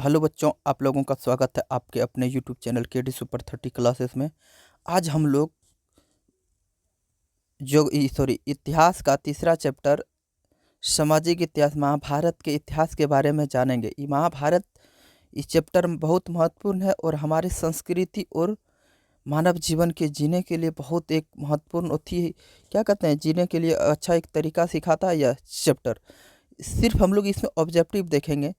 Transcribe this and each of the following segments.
Hello बच्चों, आप लोगों का स्वागत है आपके अपने यूट्यूब चैनल के डी सुपर 30 क्लासेस में। आज हम लोग इतिहास का तीसरा चैप्टर सामाजिक इतिहास महाभारत के इतिहास के बारे में जानेंगे। ये महाभारत इस चैप्टर में बहुत महत्वपूर्ण है और हमारी संस्कृति और मानव जीवन के जीने के लिए बहुत एक महत्वपूर्ण होती है। क्या कहते हैं, जीने के लिए अच्छा एक तरीका सिखाता है यह चैप्टर। सिर्फ हम लोग इसमें ऑब्जेक्टिव देखेंगे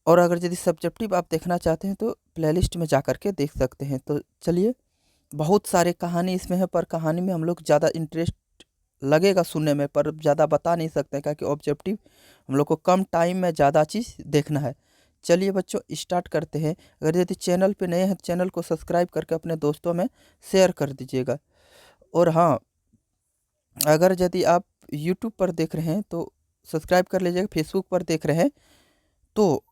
और अगर यदि सब्जेक्टिव आप देखना चाहते हैं तो प्लेलिस्ट में जा कर के देख सकते हैं। तो चलिए, बहुत सारे कहानी इसमें है पर कहानी में हम लोग ज़्यादा इंटरेस्ट लगेगा सुनने में, पर ज़्यादा बता नहीं सकते हैं क्योंकि ऑब्जेक्टिव हम लोग को कम टाइम में ज़्यादा चीज़ देखना है। चलिए बच्चों, स्टार्ट करते हैं। अगर यदि चैनल पे नए हैं तो चैनल को सब्सक्राइब करके अपने दोस्तों में शेयर कर दीजिएगा। और हाँ, अगर यदि आप यूट्यूब पर देख रहे हैं तो सब्सक्राइब कर लीजिएगा। फेसबुक पर देख रहे हैं तो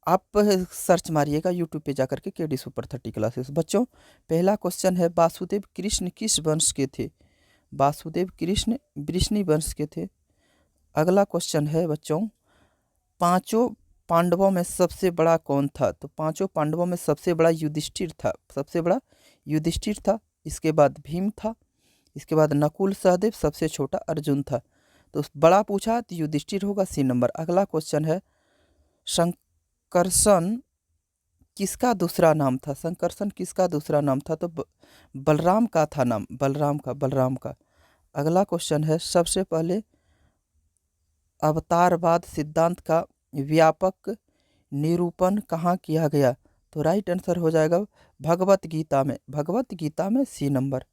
आप सर्च मारिएगा यूट्यूब पे जाकर के केडी सुपर 30 क्लासेस। बच्चों, पहला क्वेश्चन है, वासुदेव कृष्ण किस वंश के थे? वासुदेव कृष्ण वृष्णि वंश के थे। अगला क्वेश्चन है बच्चों, पांचों पांडवों में सबसे बड़ा कौन था? तो पांचों पांडवों में सबसे बड़ा युधिष्ठिर था। सबसे बड़ा युधिष्ठिर था। इसके बाद भीम था। इसके बाद नकुल सहदेव, सबसे छोटा अर्जुन था। तो बड़ा पूछा तो युधिष्ठिर होगा, सी नंबर। अगला क्वेश्चन है, संकर्षण किसका दूसरा नाम था? संकर्षण किसका दूसरा नाम था? तो बलराम का था नाम, बलराम का। अगला क्वेश्चन है, सबसे पहले अवतारवाद सिद्धांत का व्यापक निरूपण कहाँ किया गया? तो राइट आंसर हो जाएगा भगवत गीता में, सी नंबर।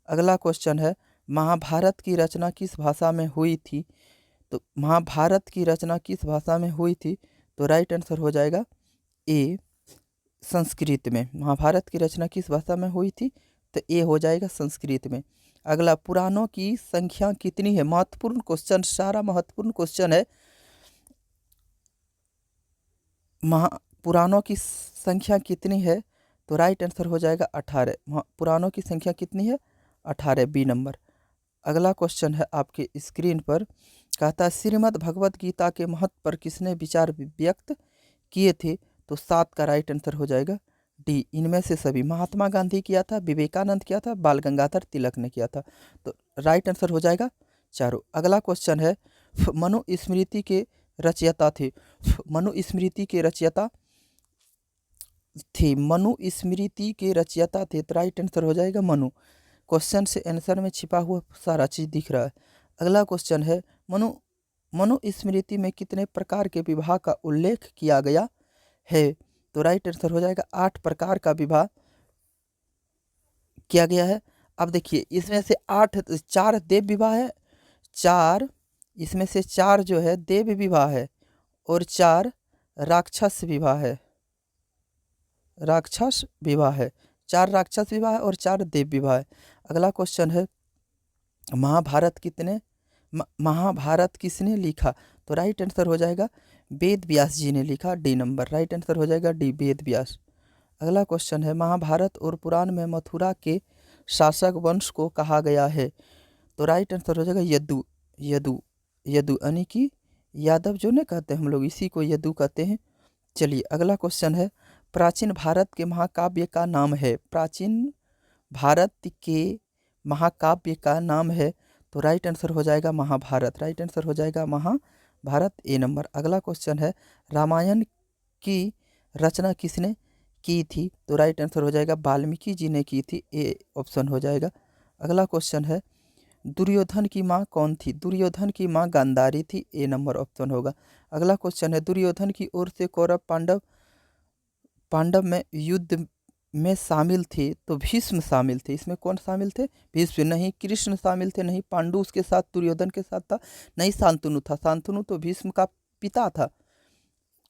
अगला क्वेश्चन है, महाभारत की रचना किस भाषा में हुई थी? तो महाभारत की रचना किस भाषा में हुई थी? तो राइट आंसर हो जाएगा ए, संस्कृत में। महाभारत की रचना किस भाषा में हुई थी? तो ए हो जाएगा संस्कृत में। अगला, पुराणों की संख्या कितनी है? महत्वपूर्ण क्वेश्चन, सारा महत्वपूर्ण क्वेश्चन है। पुराणों की संख्या कितनी है? तो राइट आंसर हो जाएगा 18। पुराणों की संख्या कितनी है? 18, बी नंबर। अगला क्वेश्चन है आपके स्क्रीन पर, कहता है, श्रीमद् भगवत गीता के महत्व पर किसने विचार व्यक्त किए थे? तो 7 का राइट आंसर हो जाएगा डी, इनमें से सभी। महात्मा गांधी किया था, विवेकानंद किया था, बाल गंगाधर तिलक ने किया था। तो राइट आंसर हो जाएगा चारों। अगला क्वेश्चन है, मनुस्मृति के रचयिता थे। मनुस्मृति के रचयिता थे। तो राइट आंसर हो जाएगा मनु। क्वेश्चन से आंसर में छिपा हुआ सारा चीज दिख रहा है। अगला क्वेश्चन है, मनुस्मृति में कितने प्रकार के विवाह का उल्लेख किया गया है? तो राइट आंसर हो जाएगा 8 प्रकार का विवाह किया गया है। अब देखिए, इसमें से 4 देव विवाह है, 4 इसमें से 4 जो है देव विवाह है और 4 राक्षस विवाह है। 4 राक्षस विवाह है और 4 देव विवाह है। अगला क्वेश्चन है, महाभारत किसने लिखा? तो राइट आंसर हो जाएगा वेद व्यास जी ने लिखा, डी नंबर। राइट आंसर हो जाएगा डी, वेद व्यास। अगला क्वेश्चन है, महाभारत और पुराण में मथुरा के शासक वंश को कहा गया है? तो राइट आंसर हो जाएगा यदु यानी कि यादव जो ने कहते हैं हम लोग, इसी को यदु कहते हैं। चलिए, अगला क्वेश्चन है, प्राचीन भारत के महाकाव्य का नाम है? प्राचीन भारत के महाकाव्य का नाम है? तो राइट आंसर हो जाएगा महाभारत। राइट आंसर हो जाएगा महाभारत, ए नंबर। अगला क्वेश्चन है, रामायण की रचना किसने की थी? तो राइट आंसर हो जाएगा वाल्मीकि जी ने की थी, ए ऑप्शन हो जाएगा। अगला क्वेश्चन है, दुर्योधन की माँ कौन थी? दुर्योधन की माँ गांधारी थी, ए नंबर ऑप्शन होगा। अगला क्वेश्चन है, दुर्योधन की ओर से कौरव पांडव में युद्ध में शामिल थे तो भीष्म शामिल थे। इसमें कौन शामिल थे? भीष्म। नहीं कृष्ण शामिल थे, नहीं पांडु उसके साथ दुर्योधन के साथ था, नहीं शांतनु था। शांतनु तो भीष्म का पिता था,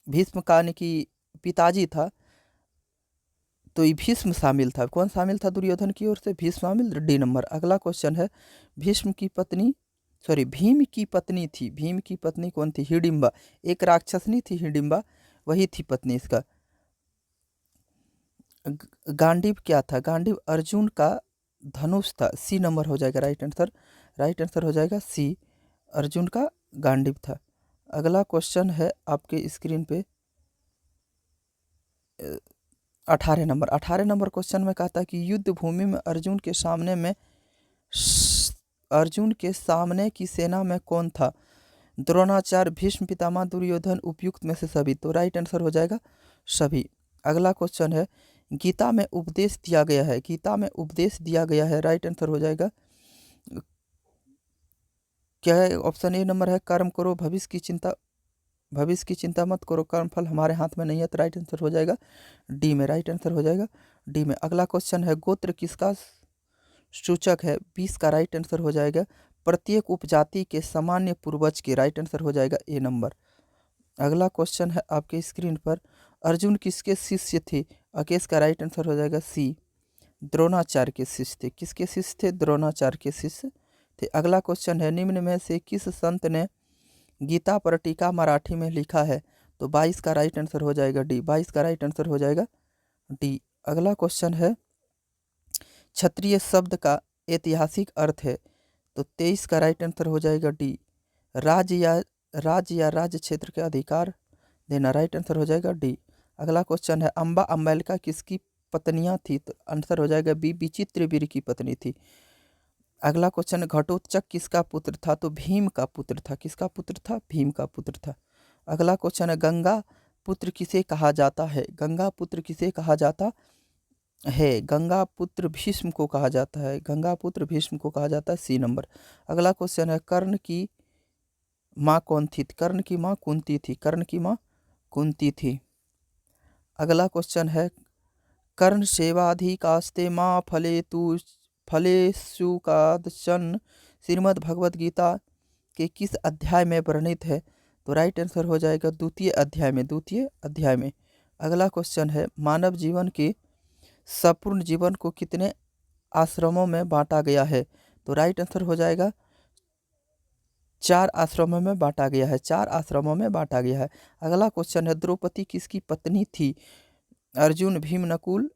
भीष्म का यानी कि पिताजी था। तो ये भीष्म शामिल था। कौन शामिल था दुर्योधन की ओर से? भीष्म शामिल, डी नंबर। अगला क्वेश्चन है, भीम की पत्नी थी। भीम की पत्नी कौन थी? हिडिंबा। एक राक्षसनी थी हिडिंबा, वही थी पत्नी इसका। गांडीव क्या था? गांडीव अर्जुन का धनुष था, सी नंबर हो जाएगा राइट आंसर। राइट आंसर हो जाएगा सी, अर्जुन का गांडीव था। अगला क्वेश्चन है आपके स्क्रीन पे, 18 नंबर क्वेश्चन में कहता है कि युद्ध भूमि में अर्जुन के सामने की सेना में कौन था? द्रोणाचार्य, भीष्म पितामह, दुर्योधन, उपयुक्त में से सभी। तो राइट आंसर हो जाएगा सभी। अगला क्वेश्चन है गीता में उपदेश दिया गया है, गीता में उपदेश दिया गया है, राइट आंसर हो जाएगा क्या है? ऑप्शन ए नंबर है कर्म करो भविष्य की चिंता मत करो, कर्म फल हमारे हाथ में नहीं है। तो राइट आंसर हो जाएगा डी में, राइट आंसर हो जाएगा डी में। अगला क्वेश्चन है गोत्र किसका सूचक है? 20 का राइट आंसर हो जाएगा प्रत्येक उपजाति के सामान्य पूर्वज के, राइट आंसर हो जाएगा ए नंबर। अगला क्वेश्चन है आपके स्क्रीन पर अर्जुन किसके शिष्य थे? अकेश का राइट आंसर हो जाएगा सी, द्रोणाचार्य के शिष्य थे। किसके शिष्य थे? द्रोणाचार्य के शिष्य थे। अगला क्वेश्चन है निम्न में से किस संत ने गीता पर टीका मराठी में लिखा है? तो 22 का राइट आंसर हो जाएगा डी, 22 का राइट आंसर हो जाएगा डी। अगला क्वेश्चन है क्षत्रिय शब्द का ऐतिहासिक अर्थ है? तो 23 का राइट आंसर हो जाएगा डी, राज्य या राज्य क्षेत्र के अधिकार देना, राइट आंसर हो जाएगा डी। अगला क्वेश्चन है अम्बा अम्बेलिका किसकी पत्नियां थी? तो आंसर हो जाएगा बी, विचित्रवीर्य की पत्नी थी। अगला क्वेश्चन घटोत्कच किसका पुत्र था? तो भीम का पुत्र था। किसका पुत्र था? भीम का पुत्र था। अगला क्वेश्चन है गंगा पुत्र किसे कहा जाता है? गंगा पुत्र किसे कहा जाता है? गंगा पुत्र भीष्म को कहा जाता है, गंगा पुत्र भीष्म को कहा जाता है, सी नंबर। अगला क्वेश्चन है कर्ण की माँ कौन थी? कर्ण की माँ कुंती थी, कर्ण की माँ कुंती थी। अगला क्वेश्चन है कर्ण सेवाधिकास्ते माँ फलेषु श्रीमद् भगवद गीता के किस अध्याय में वर्णित है? तो राइट आंसर हो जाएगा द्वितीय अध्याय में, द्वितीय अध्याय में। अगला क्वेश्चन है मानव जीवन के संपूर्ण जीवन को कितने आश्रमों में बांटा गया है? तो राइट आंसर हो जाएगा 4 आश्रमों में बांटा गया है, 4 आश्रमों में बांटा गया है। अगला क्वेश्चन है द्रौपदी किसकी पत्नी थी? अर्जुन, भीम, नकुल,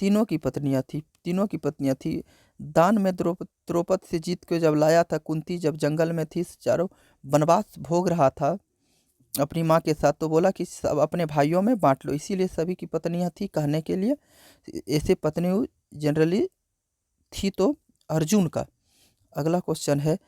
तीनों की पत्नियां थी, तीनों की पत्नियां थी। दान में द्रौपदी से जीत के जब लाया था कुंती, जब जंगल में थी, चारों वनवास भोग रहा था अपनी माँ के साथ, तो बोला कि सब अपने भाइयों में बांट लो, इसीलिए सभी की पत्नियां थी कहने के लिए। ऐसे पत्नी जनरली थी तो अर्जुन का। अगला क्वेश्चन है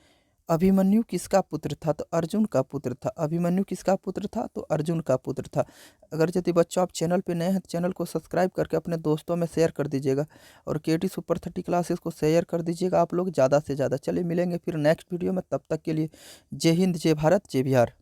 अभिमन्यु किसका पुत्र था? तो अर्जुन का पुत्र था। अभिमन्यु किसका पुत्र था? तो अर्जुन का पुत्र था। अगर यदि बच्चों आप चैनल पे नए हैं तो चैनल को सब्सक्राइब करके अपने दोस्तों में शेयर कर दीजिएगा और केटी सुपर 30 क्लासेस को शेयर कर दीजिएगा आप लोग ज़्यादा से ज़्यादा। चलिए मिलेंगे फिर नेक्स्ट वीडियो में, तब तक के लिए जय हिंद, जय भारत, जय बिहार।